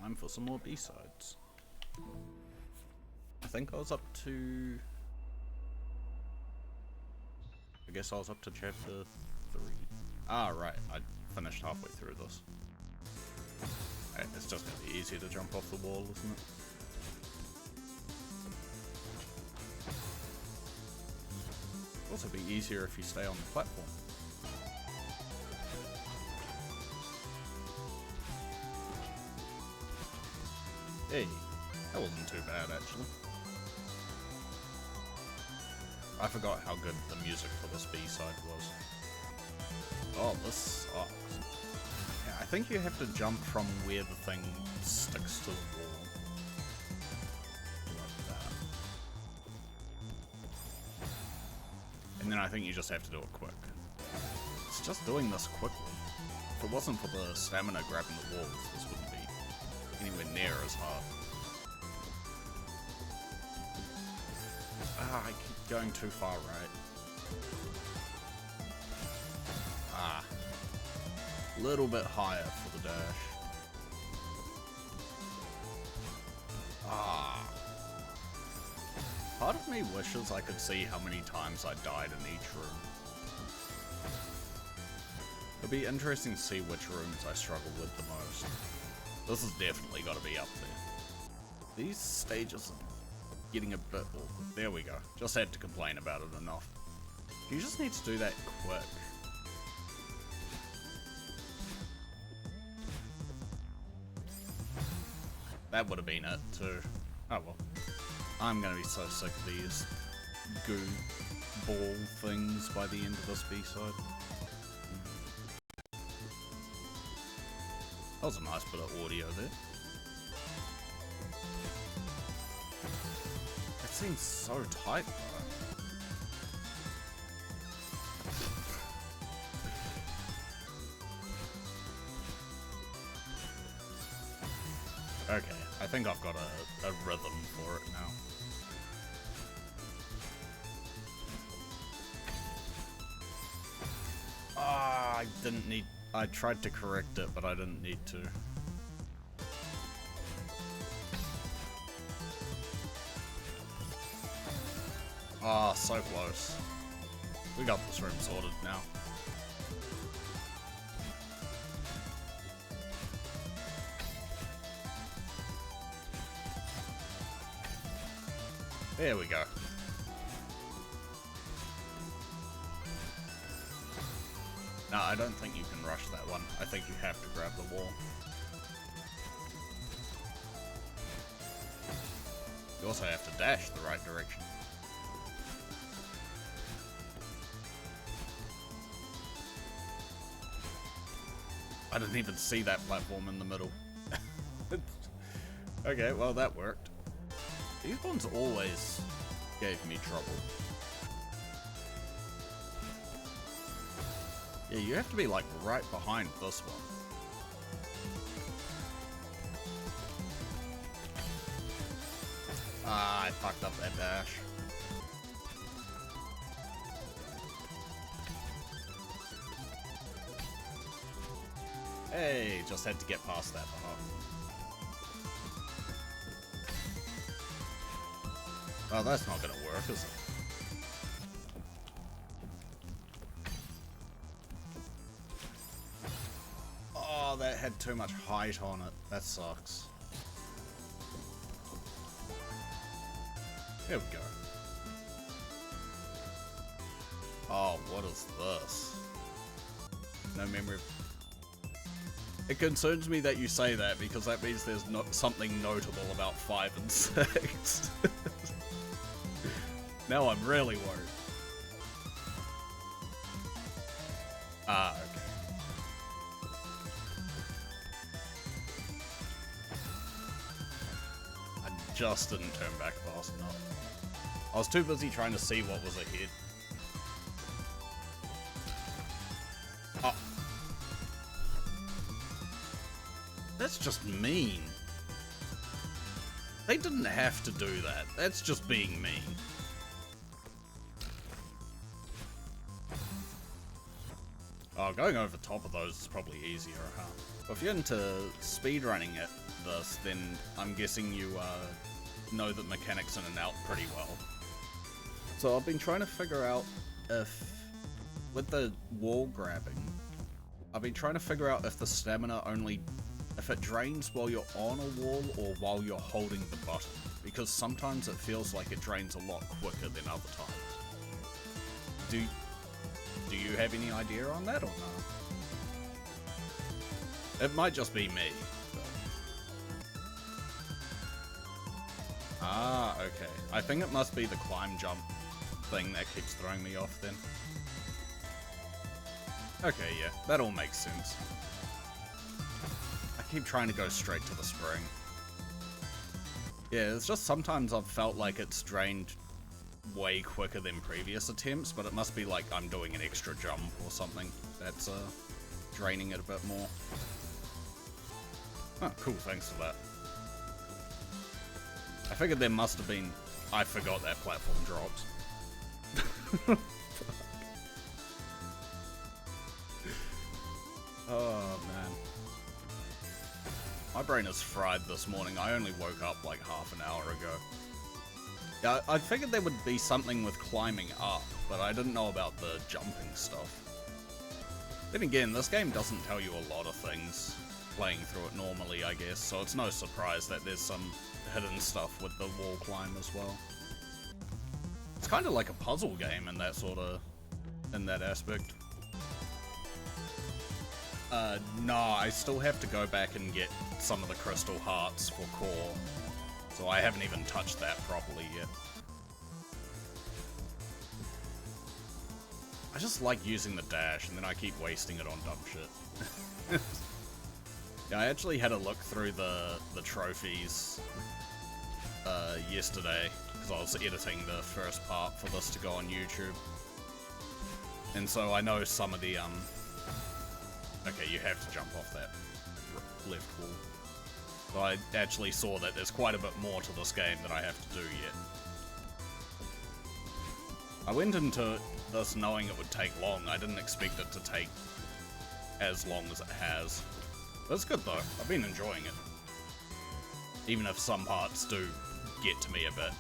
time for some more B-sides. I think I was up to... I guess I was up to chapter 3. Ah, right, I finished halfway through this. Hey, it's just gonna be easier to jump off the wall, isn't it? It'll also be easier if you stay on the platform. Hey, that wasn't too bad actually. I forgot how good the music for this B-side was. Oh, this sucks. Yeah, I think you have to jump from where the thing sticks to the wall. Like that. And then I think you just have to do it quick. It's just doing this quickly. If it wasn't for the stamina grabbing the walls, this wouldn't be anywhere near as hard. Ah, I keep going too far right. Ah. Little bit higher for the dash. Ah. Part of me wishes I could see how many times I died in each room. It'd be interesting to see which rooms I struggle with the most. This has definitely got to be up there. These stages are getting a bit awkward. There we go. Just had to complain about it enough. You just need to do that quick. That would have been it too. Oh well. I'm gonna be so sick of these goo ball things by the end of this B-side. That was a nice bit of audio there. It seems so tight though. Okay, I think I've got a rhythm for it now. Ah, I didn't need... I tried to correct it, but I didn't need to. Ah, so close. We got this room sorted now. There we go. No, I don't think you can rush that one. I think you have to grab the wall. You also have to dash the right direction. I didn't even see that platform in the middle. Okay, well that worked. These ones always gave me trouble. Yeah, you have to be like right behind this one. Ah, I fucked up that dash. Hey, just had to get past that part. Oh, that's not gonna work, is it? Oh, that had too much height on it. That sucks. There we go. Oh, what is this? No memory. It concerns me that you say that because that means there's not something notable about 5 and 6. Now I'm really worried. Ah, okay. I just didn't turn back fast enough. I was too busy trying to see what was ahead. Oh. That's just mean. They didn't have to do that. That's just being mean. Oh, going over top of those is probably easier, huh? But if you're into speedrunning it, this, then I'm guessing you know the mechanics in and out pretty well. So I've been trying to figure out if, with the wall grabbing, I've been trying to figure out if the stamina only, if it drains while you're on a wall or while you're holding the button. Because sometimes it feels like it drains a lot quicker than other times. Do you have any idea on that or no? It might just be me. But... Ah, okay. I think it must be the climb jump thing that keeps throwing me off then. Okay, yeah, that all makes sense. I keep trying to go straight to the spring. Yeah, it's just sometimes I've felt like it's drained way quicker than previous attempts, but it must be like I'm doing an extra jump or something that's draining it a bit more. Oh, cool, thanks for that. I figured there must have been... I forgot that platform dropped. Oh, man. My brain is fried this morning. I only woke up like half an hour ago. Yeah, I figured there would be something with climbing up, but I didn't know about the jumping stuff. Then again, this game doesn't tell you a lot of things playing through it normally, I guess, so it's no surprise that there's some hidden stuff with the wall climb as well. It's kind of like a puzzle game in that aspect. No, I still have to go back and get some of the crystal hearts for core, so I haven't even touched that properly yet. I just like using the dash, and then I keep wasting it on dumb shit. Yeah, I actually had a look through the trophies yesterday, because I was editing the first part for this to go on YouTube. And so I know some of the, okay, you have to jump off that left wall. So I actually saw that there's quite a bit more to this game that I have to do yet. I went into this knowing it would take long. I didn't expect it to take as long as it has. But it's good though. I've been enjoying it. Even if some parts do get to me a bit.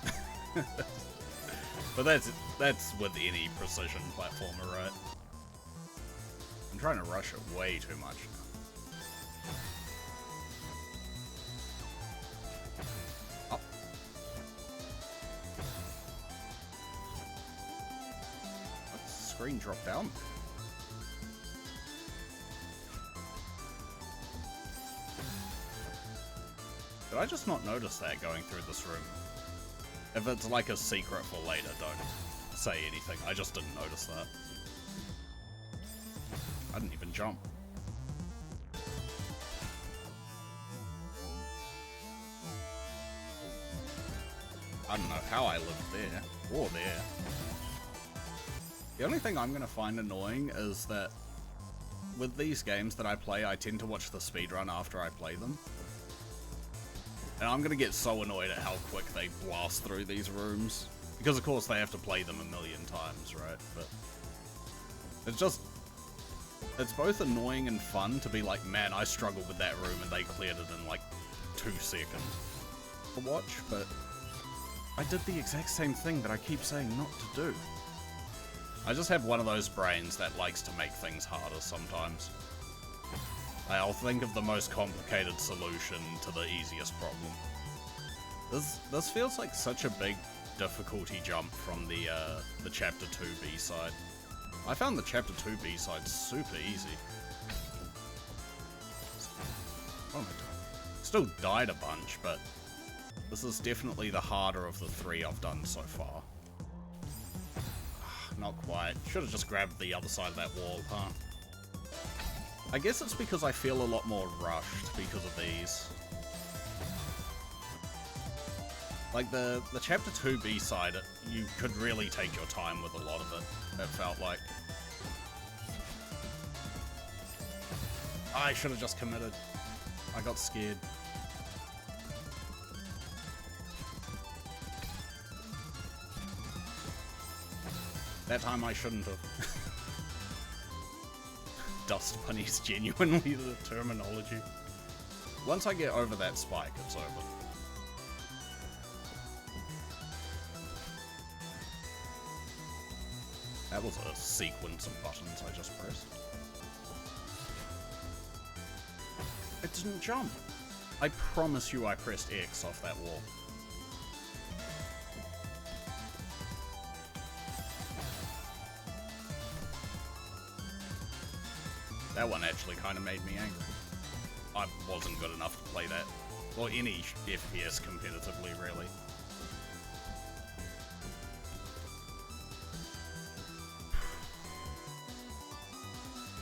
But that's with any precision platformer, right? I'm trying to rush it way too much now. Oh. What screen dropped down? Did I just not notice that going through this room? If it's like a secret for later, don't say anything. I just didn't notice that. I didn't even jump. I don't know how I lived there, or there. The only thing I'm gonna find annoying is that with these games that I play, I tend to watch the speedrun after I play them. And I'm gonna get so annoyed at how quick they blast through these rooms. Because of course they have to play them a million times, right? But it's both annoying and fun to be like, man, I struggled with that room and they cleared it in like 2 seconds to watch, but I did the exact same thing that I keep saying not to do. I just have one of those brains that likes to make things harder sometimes. I'll think of the most complicated solution to the easiest problem. This feels like such a big difficulty jump from the Chapter 2 B-side. I found the Chapter 2 B-side super easy. What am I doing? Still died a bunch, but this is definitely the harder of the 3 I've done so far. Not quite. Should have just grabbed the other side of that wall, huh? I guess it's because I feel a lot more rushed because of these. Like the Chapter 2 B-side, you could really take your time with a lot of it, it felt like. I should have just committed. I got scared. That time I shouldn't have. Dust bunnies, genuinely the terminology. Once I get over that spike, it's over. That was a sequence of buttons I just pressed. It didn't jump. I promise you I pressed X off that wall. That one actually kind of made me angry. I wasn't good enough to play that, or any FPS competitively, really.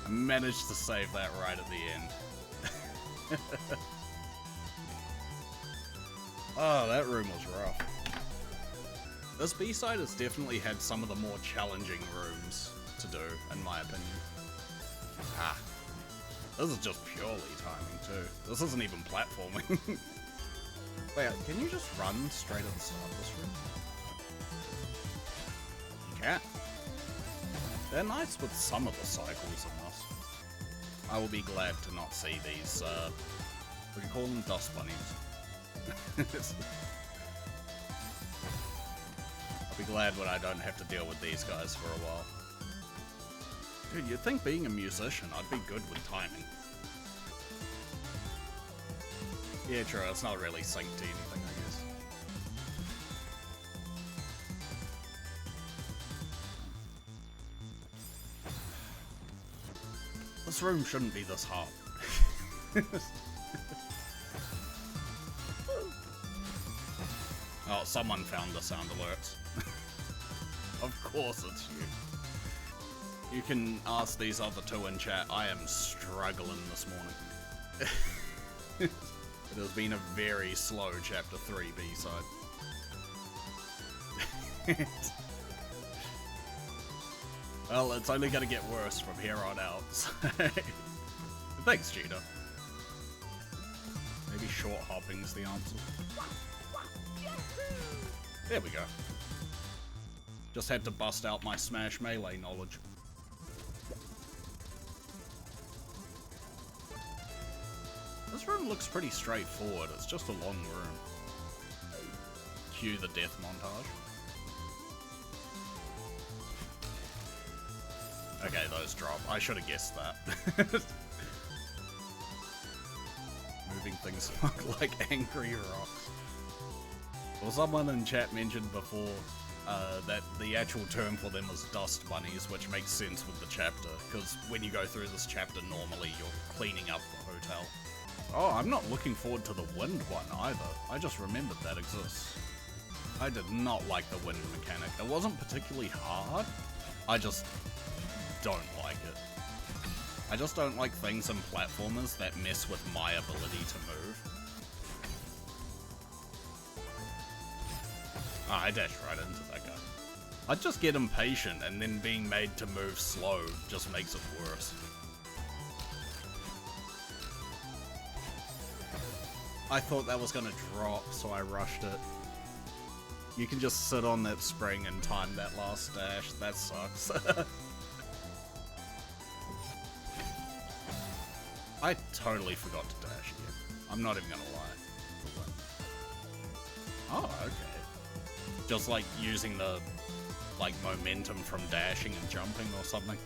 I managed to save that right at the end. Oh, that room was rough. This B-side has definitely had some of the more challenging rooms to do, in my opinion. Ah. This is just purely timing, too. This isn't even platforming. Wait, can you just run straight at the start of this room? You can. They're nice with some of the cycles in this. I will be glad to not see these, we can call them dust bunnies. I'll be glad when I don't have to deal with these guys for a while. Dude, you'd think being a musician, I'd be good with timing. Yeah, true, it's not really synced to anything, I guess. This room shouldn't be this hard. Oh, someone found the sound alerts. Of course it's you. You can ask these other two in chat. I am struggling this morning. It has been a very slow Chapter 3 B-side. Well, it's only gonna get worse from here on out. So. Thanks, Cheetah. Maybe short hopping's the answer. There we go. Just had to bust out my Smash Melee knowledge. This room looks pretty straightforward, it's just a long room. Cue the death montage. Okay, those drop. I should have guessed that. Moving things look like angry rocks. Well, someone in chat mentioned before that the actual term for them is dust bunnies, which makes sense with the chapter, because when you go through this chapter, normally you're cleaning up the hotel. Oh, I'm not looking forward to the wind one either. I just remembered that exists. I did not like the wind mechanic. It wasn't particularly hard. I just don't like it. I just don't like things in platformers that mess with my ability to move. Ah, I dashed right into that guy. I just get impatient, and then being made to move slow just makes it worse. I thought that was gonna drop, so I rushed it. You can just sit on that spring and time that last dash. That sucks. I totally forgot to dash here. I'm not even gonna lie. Oh, okay. Just like using the momentum from dashing and jumping or something.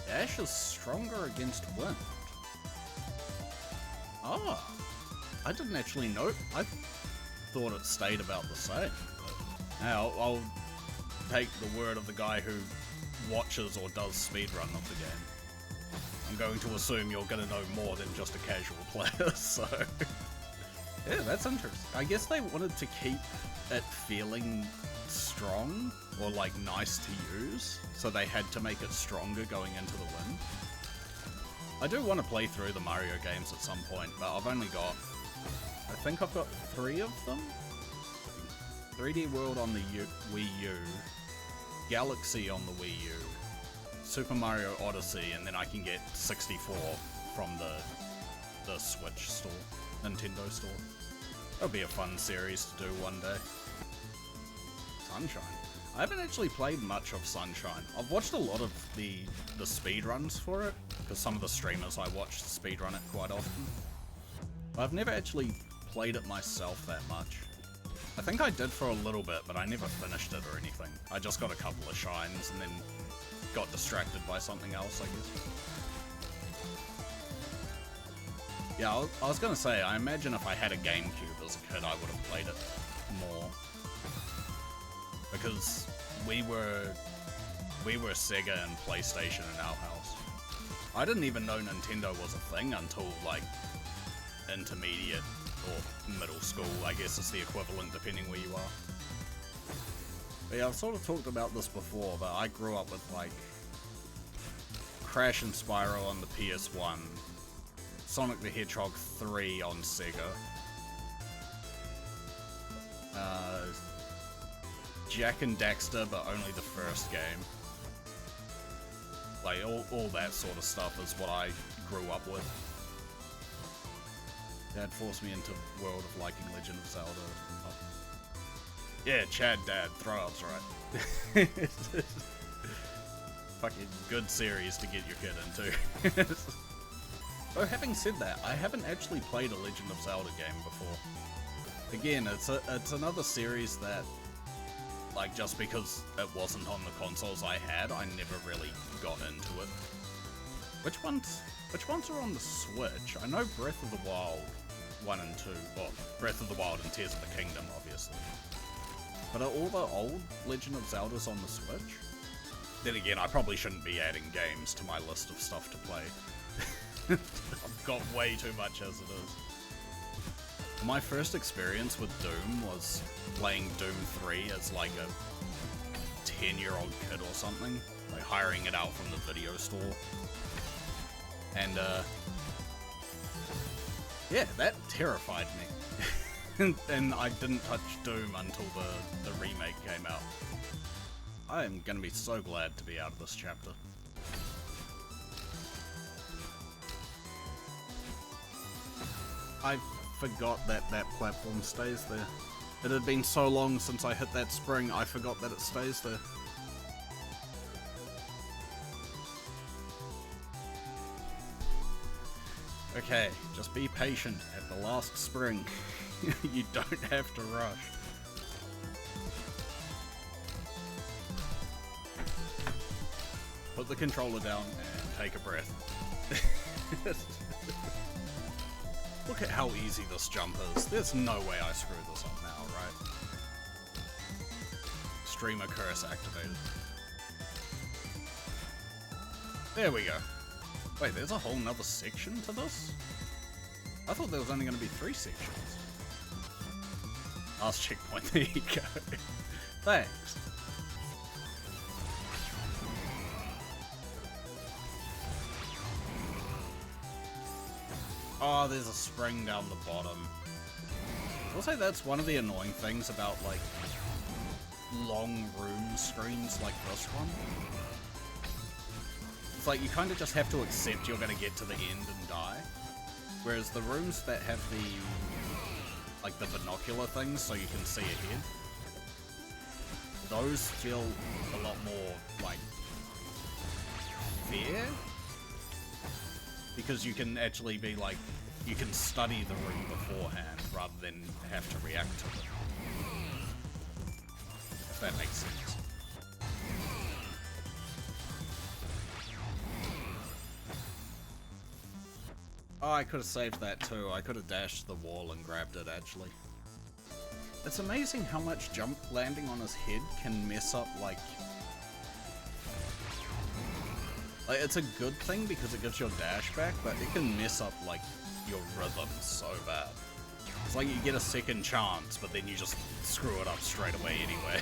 Dash is stronger against wind. Oh, I didn't actually know. I thought it stayed about the same. Now, I'll take the word of the guy who watches or does speedrun of the game. I'm going to assume you're going to know more than just a casual player, so... Yeah, that's interesting. I guess they wanted to keep it feeling strong, or like nice to use, so they had to make it stronger going into the wind. I do want to play through the Mario games at some point, but I've only got... I think I've got 3 of them? 3D World on the Wii U, Galaxy on the Wii U, Super Mario Odyssey, and then I can get 64 from the Switch store, Nintendo store. That'll be a fun series to do one day. Sunshine. I haven't actually played much of Sunshine. I've watched a lot of the speedruns for it, because some of the streamers I watch speedrun it quite often. I've never actually played it myself that much. I think I did for a little bit, but I never finished it or anything. I just got a couple of shines and then got distracted by something else, I guess. Yeah, I was gonna say, I imagine if I had a GameCube as a kid, I would have played it more. Because we were Sega and PlayStation in our house. I didn't even know Nintendo was a thing until, like, intermediate or middle school, I guess is the equivalent depending where you are. But yeah, I've sort of talked about this before, but I grew up with, like, Crash and Spyro on the PS1, Sonic the Hedgehog 3 on Sega, Jak and Daxter, but only the first game. Like, all that sort of stuff is what I grew up with. Dad forced me into world of liking Legend of Zelda. Yeah, Chad Dad, Throbs, right. Fucking good series to get your kid into. Though having said that, I haven't actually played a Legend of Zelda game before. Again, it's another series that, like, just because it wasn't on the consoles I had, I never really got into it. Which ones are on the Switch? I know Breath of the Wild 1 and 2. Well, Breath of the Wild and Tears of the Kingdom, obviously. But are all the old Legend of Zeldas on the Switch? Then again, I probably shouldn't be adding games to my list of stuff to play. I've got way too much as it is. My first experience with Doom was playing Doom 3 as like a 10-year-old kid or something, like hiring it out from the video store. And yeah, that terrified me. And I didn't touch Doom until the remake came out. I am gonna be so glad to be out of this chapter. I forgot that platform stays there. It had been so long since I hit that spring, I forgot that it stays there. Okay, just be patient at the last spring. You don't have to rush. Put the controller down and take a breath. Look at how easy this jump is. There's no way I screw this up now, right? Streamer curse activated. There we go. Wait, there's a whole nother section to this? I thought there was only going to be 3 sections. Last checkpoint, there you go. Thanks. Oh, there's a spring down the bottom. I'll say that's one of the annoying things about, like, long room screens like this one. It's like, you kind of just have to accept you're going to get to the end and die. Whereas the rooms that have the, like, the binocular things so you can see ahead, those feel a lot more, like, fair? Because you can actually be like, you can study the room beforehand rather than have to react to it. If that makes sense. Oh, I could have saved that too. I could have dashed the wall and grabbed it, actually. It's amazing how much jump landing on his head can mess up, like, it's a good thing because it gives your dash back, but it can mess up, like, your rhythm so bad. It's like you get a second chance, but then you just screw it up straight away anyway.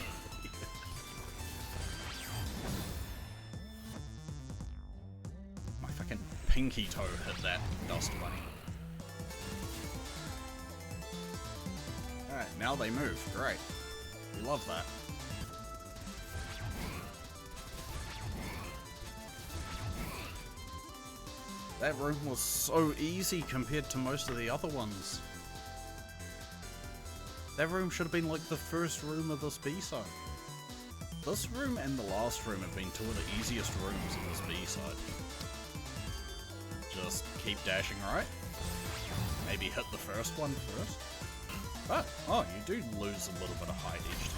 My fucking pinky toe hit that dust bunny. Alright, now they move. Great. We love that. That room was so easy compared to most of the other ones. That room should have been like the first room of this B-side. This room and the last room have been two of the easiest rooms of this B-side. Just keep dashing right. Maybe hit the first one first. Oh, you do lose a little bit of height each time.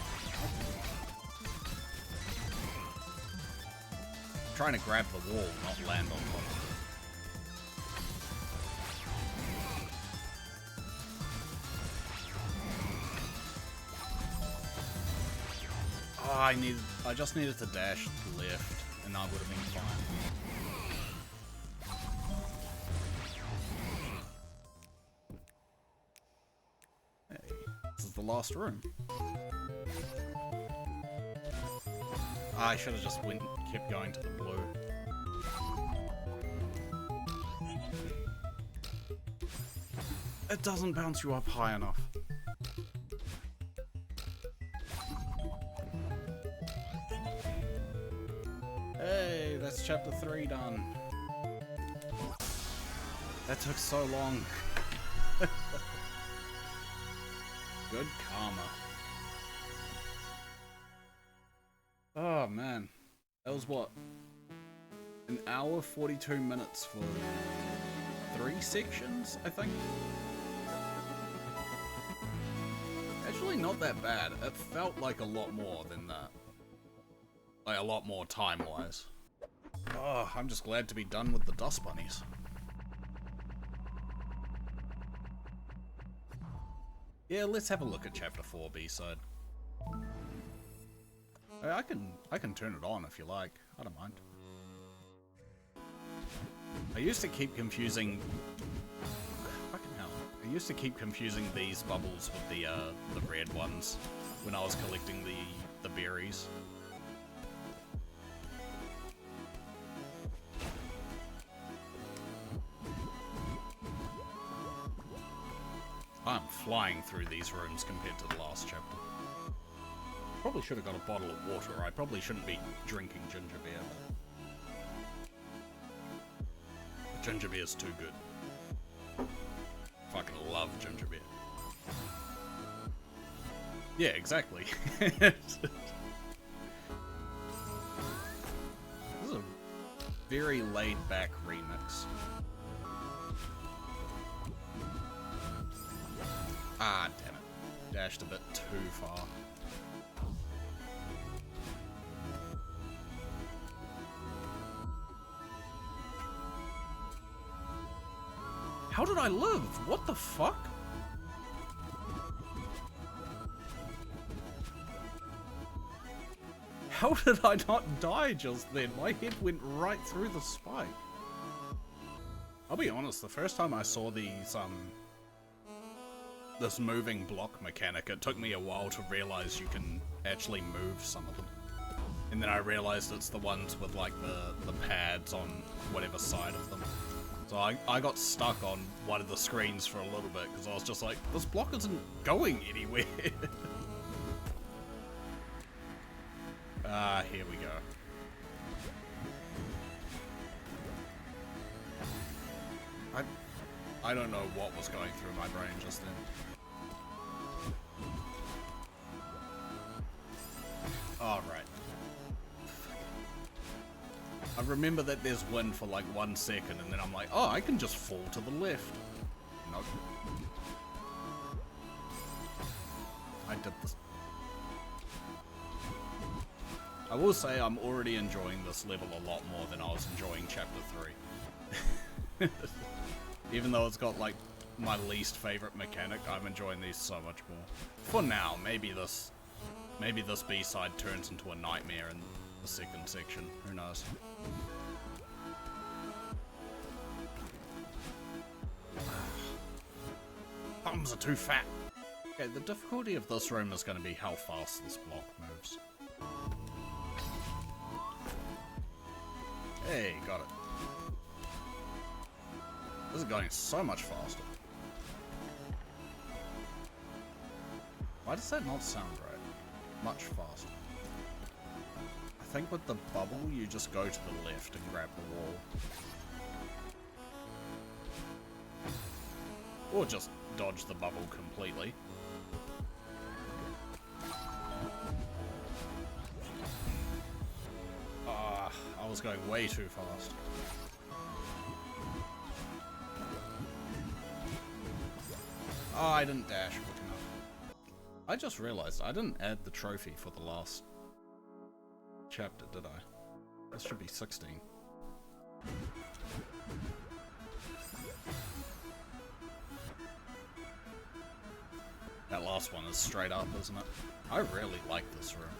Trying to grab the wall, not land on top of it. Oh, I just needed to dash left, and I would have been fine. Hey, this is the last room. I should have just kept going to the blue. It doesn't bounce you up high enough. Hey, that's chapter 3 done. That took so long. Good karma. Oh man, that was what? An hour 42 minutes for 3 sections, I think? Actually not that bad. It felt like a lot more than that. Like a lot more time-wise. Oh, I'm just glad to be done with the dust bunnies. Yeah, let's have a look at chapter 4 B-side. I can turn it on if you like. I don't mind. I used to keep confusing. Fucking hell! I used to keep confusing these bubbles with the red ones when I was collecting the berries. I'm flying through these rooms compared to the last chapter. Probably should have got a bottle of water. I probably shouldn't be drinking ginger beer, but ginger beer is too good. Fucking love ginger beer. Yeah, exactly. This is a very laid-back remix. Ah, damn it. Dashed a bit too far. How did I live? What the fuck? How did I not die just then? My head went right through the spike. I'll be honest, the first time I saw these, this moving block mechanic, it took me a while to realize you can actually move some of them. And then I realized it's the ones with, like, the pads on whatever side of them. So I got stuck on one of the screens for a little bit, because I was just like, this block isn't going anywhere. Ah, here we go. I don't know what was going through my brain just then. Alright. I remember that there's wind for like 1 second, and then I'm like, oh, I can just fall to the left. Nope. I did this. I will say I'm already enjoying this level a lot more than I was enjoying chapter 3. Even though it's got like my least favorite mechanic, I'm enjoying these so much more. For now, maybe this B-side turns into a nightmare in the second section. Who knows? Thumbs are too fat. Okay, the difficulty of this room is going to be how fast this block moves. Hey, got it. This is going so much faster. Why does that not sound right? Much faster. I think with the bubble, you just go to the left and grab the wall. Or just dodge the bubble completely. Ah, I was going way too fast. Oh, I didn't dash quick enough. I just realized I didn't add the trophy for the last chapter, did I? That should be 16. That last one is straight up, isn't it? I really like this room.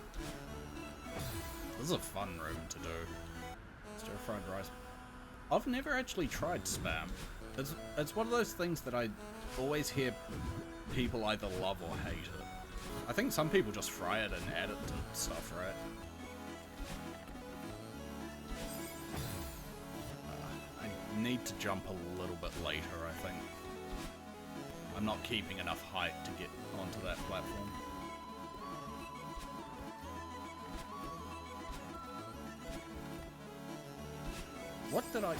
This is a fun room to do. Stir-fried rice. I've never actually tried spam. It's one of those things that I always hear people either love or hate it. I think some people just fry it and add it to stuff, right? I need to jump a little bit later, I think. I'm not keeping enough height to get onto that platform. What did I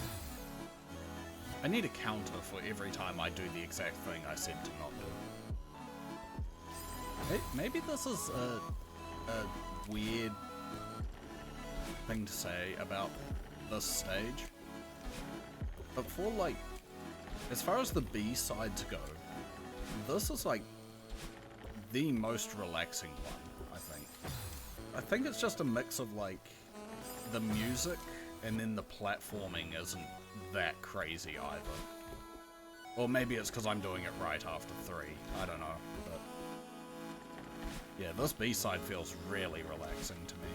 need a counter for every time I do the exact thing I said to not do. Maybe this is a weird thing to say about this stage. But for, like, as far as the B-sides go, this is, like, the most relaxing one, I think. I think it's just a mix of, like, the music and then the platforming isn't that crazy either. Or maybe it's because I'm doing it right after 3. I don't know, but... yeah, this B-side feels really relaxing to me.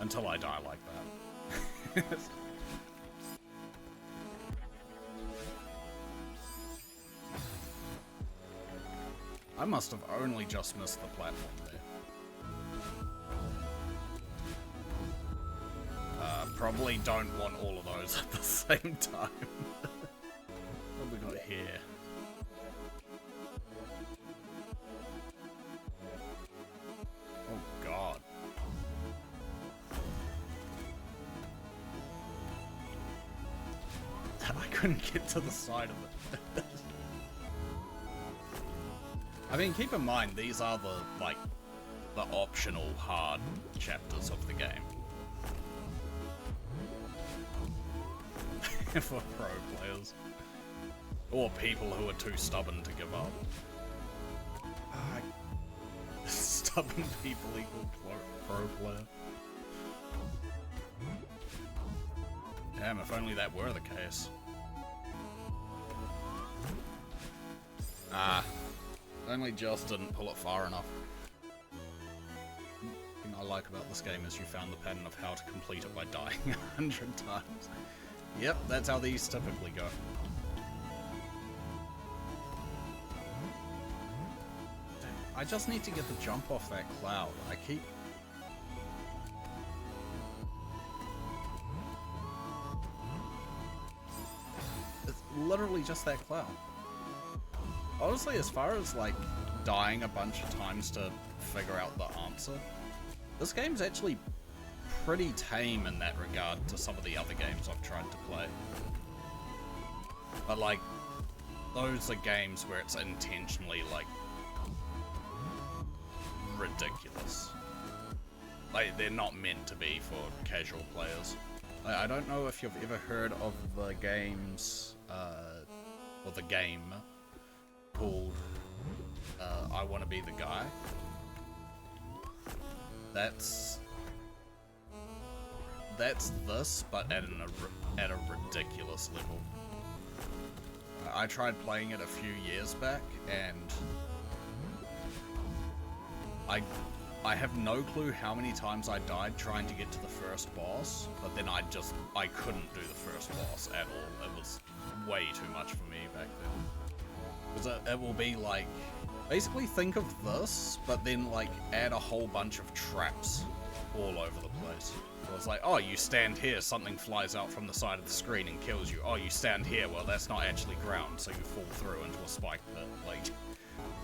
Until I die like that. I must have only just missed the platform there. Probably don't want all of those at the same time. What have we got here? Oh god. I couldn't get to the side of it. I mean, keep in mind, these are the, like, the optional hard chapters of the game. For pro players. Or people who are too stubborn to give up. Stubborn people equal pro player. Damn, if only that were the case. Only just didn't pull it far enough. The thing I like about this game is you found the pattern of how to complete it by dying 100 times. Yep, that's how these typically go. I just need to get the jump off that cloud. I keep... it's literally just that cloud. Honestly, as far as, like, dying a bunch of times to figure out the answer, this game's actually pretty tame in that regard to some of the other games I've tried to play. But, like, those are games where it's intentionally, like, ridiculous. Like, they're not meant to be for casual players. I don't know if you've ever heard of the games, or the game called I Wanna Be the Guy. That's this, but at a ridiculous level. I tried playing it a few years back, and I have no clue how many times I died trying to get to the first boss, but then I couldn't do the first boss at all. It was way too much for me back then. Because it will be like, basically think of this, but then like add a whole bunch of traps all over the place. So it's like, oh, you stand here, something flies out from the side of the screen and kills you. Oh, you stand here, well that's not actually ground, so you fall through into a spike pit. Like, it's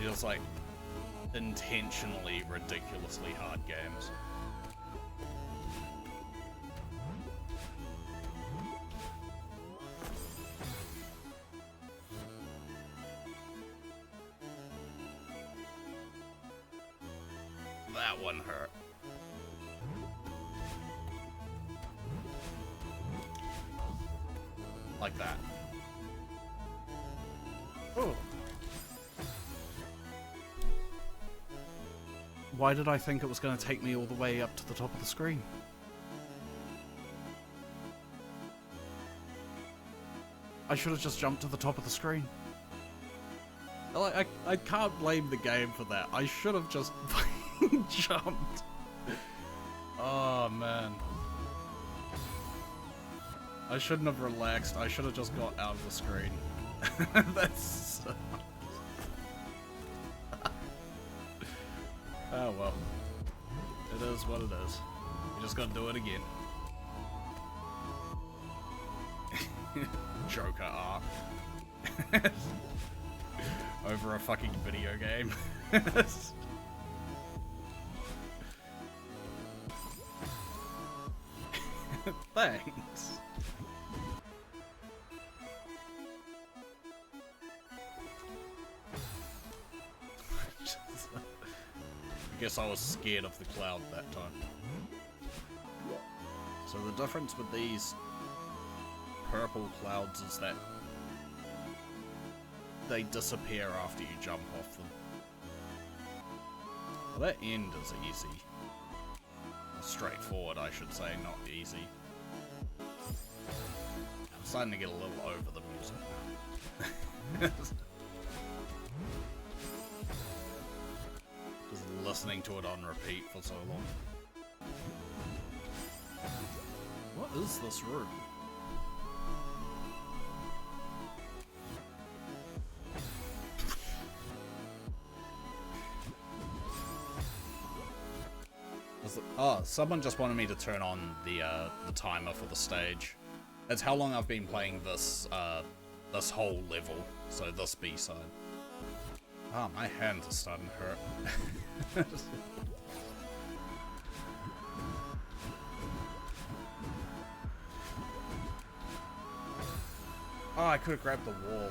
just like intentionally ridiculously hard games. That one hurt. Like that. Oh. Why did I think it was going to take me all the way up to the top of the screen? I should have just jumped to the top of the screen. Like, I can't blame the game for that. I should have just jumped. Oh, man. I shouldn't have relaxed. I should have just got out of the screen. That's... Oh, well. It is what it is. You just gotta do it again. Joker art. Over a fucking video game. Thanks. I guess I was scared of the cloud that time. So the difference with these purple clouds is that they disappear after you jump off them. Well, that end is easy. Straightforward, I should say, not easy. I'm starting to get a little over the music. Just listening to it on repeat for so long. What is this room? Oh, someone just wanted me to turn on the timer for the stage. That's how long I've been playing this this whole level, so this B-side. Ah, my hands are starting to hurt. Oh, I could have grabbed the wall.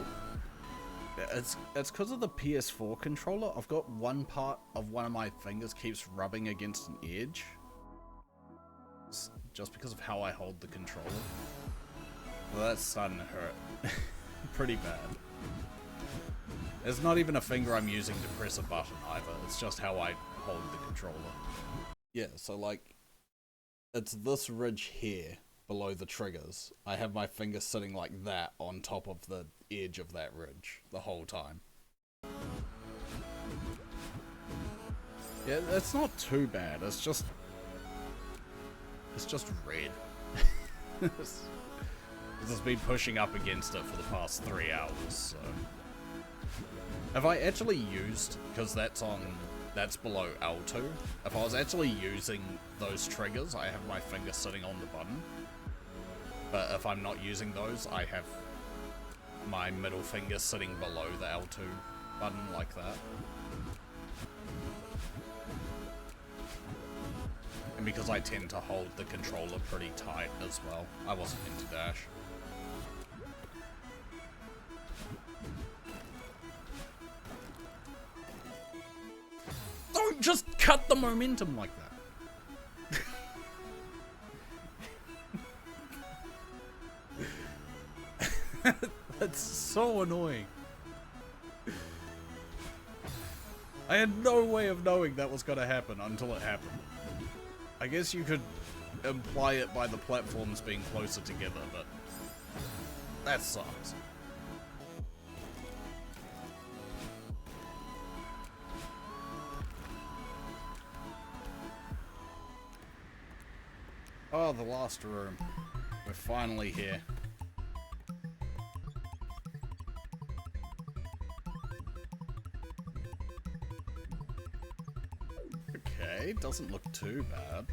It's because of the PS4 controller. I've got one part of one of my fingers keeps rubbing against an edge. It's just because of how I hold the controller. Well, that's starting to hurt. Pretty bad. It's not even a finger I'm using to press a button either. It's just how I hold the controller. Yeah, so like, it's this ridge here below the triggers. I have my finger sitting like that on top of the edge of that ridge the whole time. Yeah, it's not too bad. It's just red. It's just been pushing up against it for the past 3 hours, so. Have I actually used, because that's below L2, if I was actually using those triggers, I have my finger sitting on the button. But if I'm not using those, I have my middle finger sitting below the L2 button like that. And because I tend to hold the controller pretty tight as well, I wasn't meant to dash. Don't just cut the momentum like that. That's so annoying. I had no way of knowing that was going to happen until it happened. I guess you could imply it by the platforms being closer together, but that sucks. Oh, the last room. We're finally here. Okay, doesn't look too bad.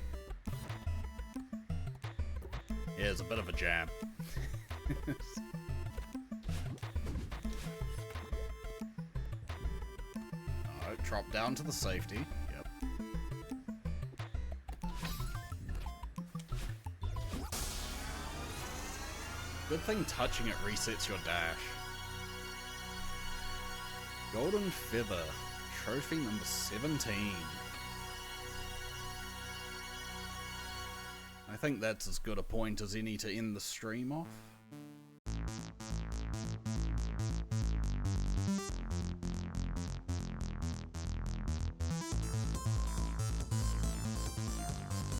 Yeah, it's a bit of a jam. Alright, drop down to the safety. Yep. Good thing touching it resets your dash. Golden Feather. Trophy number 17. I think that's as good a point as any to end the stream off.